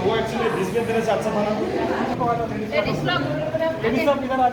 वो actually display तेरे से अच्छा बना लेडीज लोग इधर आ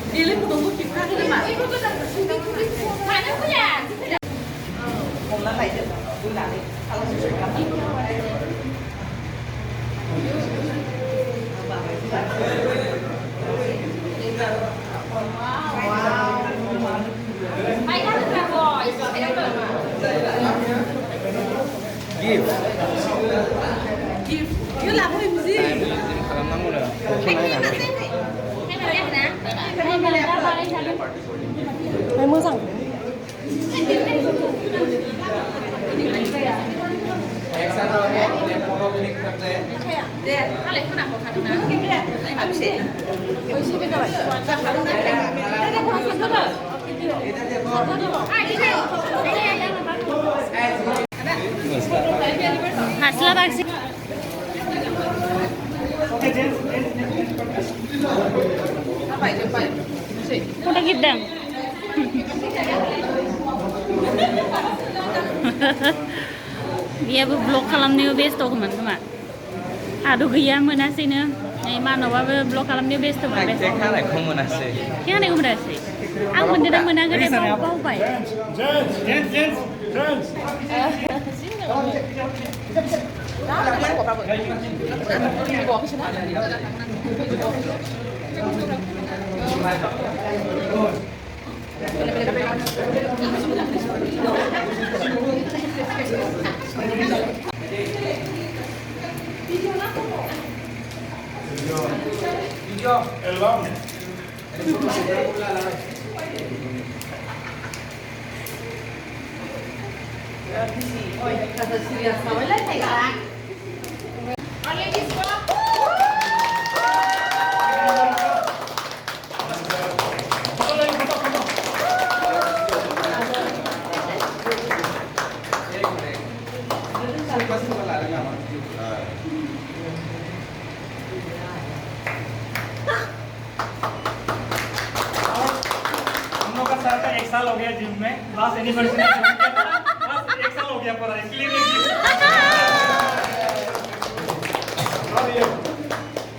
Ini tunggu kita ke mana? Mana punya? Không là phải tôi làm đi. Kalau sudah Give. Cứ làm cái gì? Làm nắng rồi. Mày mua rằng Hasla baksi. Udah gitu. Dia blok खालामनायाव बेस्थ'मोन खोमा आरो गैया मोनासैनो मानवाबो block खालामनायाव बेस्थ'मोन cake हानायखौ मोनासै cake हानायखौ मोनासै आं मोनदों ना मोनाखै बावबाय El vamos. एक साल हो गया जिम में बस एनिवर्सरी बस एक साल हो गया पूरा इसलिए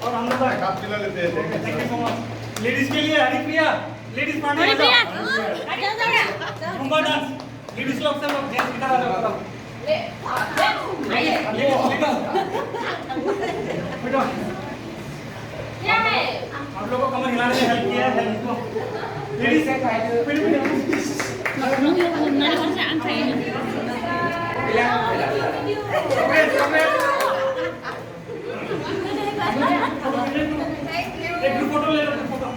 और हम लोग कप खिला लेते हैं thank you so much ladies के लिए Haripriya ladies party Zumba dance ladies लोग सब लोग जेंट्स इधर आ जाओ आप लोगों को कमर हिलाने में हेल्प किया है हेल्प को लेडीज एक ग्रुप फोटो ले लो फोटो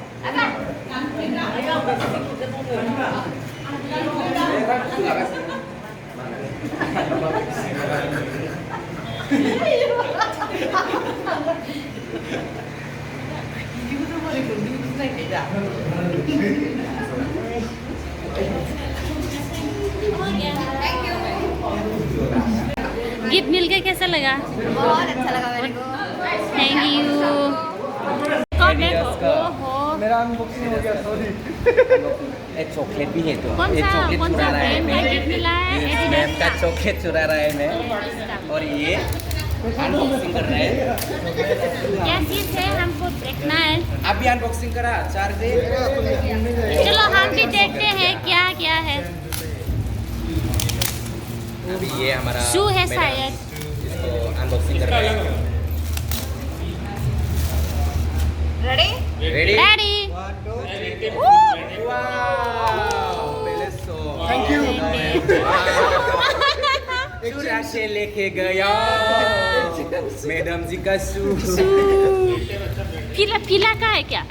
गिफ्ट मिल के कैसा लगा? बहुत अच्छा लगा मेरे को। Thank you. कौन है? ओहो। मेरा अनबॉक्सिंग हो गया सॉरी एक चॉकलेट भी है तो कौन एक सा चॉकलेट चुरा रहा है ब्रांड का मैं गिफ्ट मिला है? मैम का चॉकलेट चुरा रहा है मैं और ये अनबॉक्सिंग कर रहा है क्या चीज है हमको देखना है। आप भी अनबॉक्सिंग करा चार्ज है चलो हम भी देखते हैं क्या क्या है। अभी ये हमारा शू है मेरा शायद। इसको अनबॉक्सिंग कर रहा है ready? Ready ready. Thank you चुरा से लेके गया मैडम जी का शू पीला पीला का है क्या?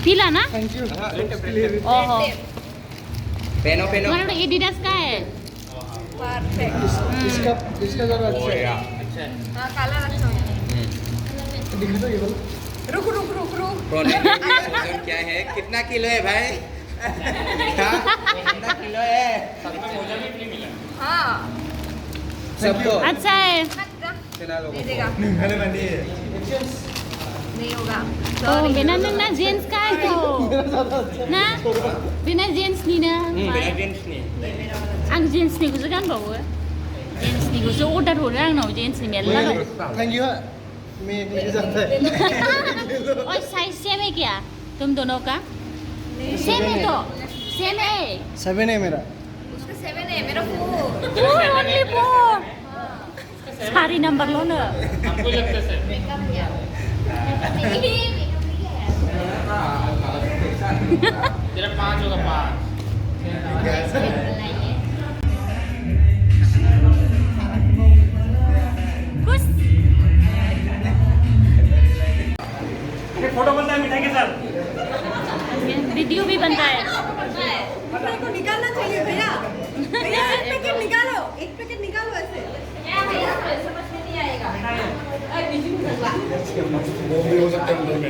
पीला ना? थैंक यू ओहो। पेनो पेनो हमारा तो एडिडास का है। परफेक्ट। इसका ज़रा अच्छा है हाँ काला रखा हूँ। दिखा दो ये वाला रुक रुक रुक रुक। प्रोनाउंसिएशन क्या है कितना किलो है भाई हाँ? कितना किलो है हाँ। सबको अच्छा है। चला लो दे देगा। नहीं होगा। Oh, benar na jeans ka ito. Na? Benar jeans ni na. मेरा jeans नहीं Ang jeans ni gusto kan ba? Jeans ni gusto order ho lang no jeans ni mela. Thank you मैं एक ले जाता है और size same है क्या? तुम दोनों का? Same है तो. Same है. 7 है मेरा उसका 7 है मेरा 4। Oh, only 4. सारी नंबर लो ना. हमको लगता है मेकअप किया। मेकअप किया है। तेरा 5 होगा 5 खुश. फोटो बनता है मिठाई के साथ वीडियो भी बनता है. मेरे को निकालना चाहिए भैया। भैया एक पैकेट निकालो। एक पैकेट निकालो ऐसे। क्या भैया समझ में नहीं आएगा। वो भी हो सकता है अंदर में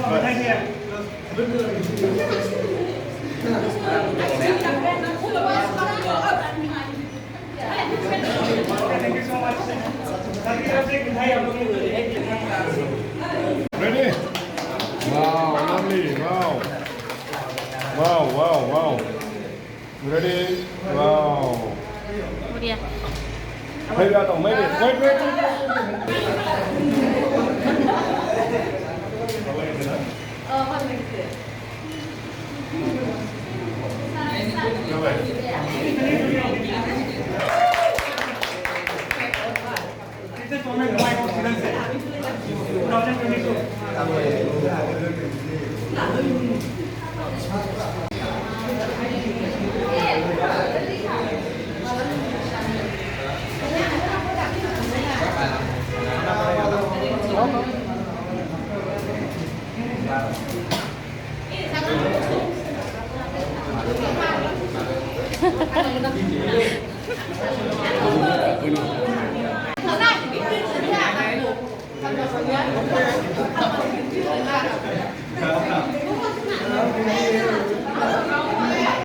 मिठाई दिया thank you so much sir की तरफ से एक मिठाई आप लोगों को ready wow lovely wow wow wow wow ready wow बढ़िया. मैं आता हूँ मैं wait This is from my confidence 2022 Hãy subscribe cho kênh Ghiền Mì Gõ để không bỏ lỡ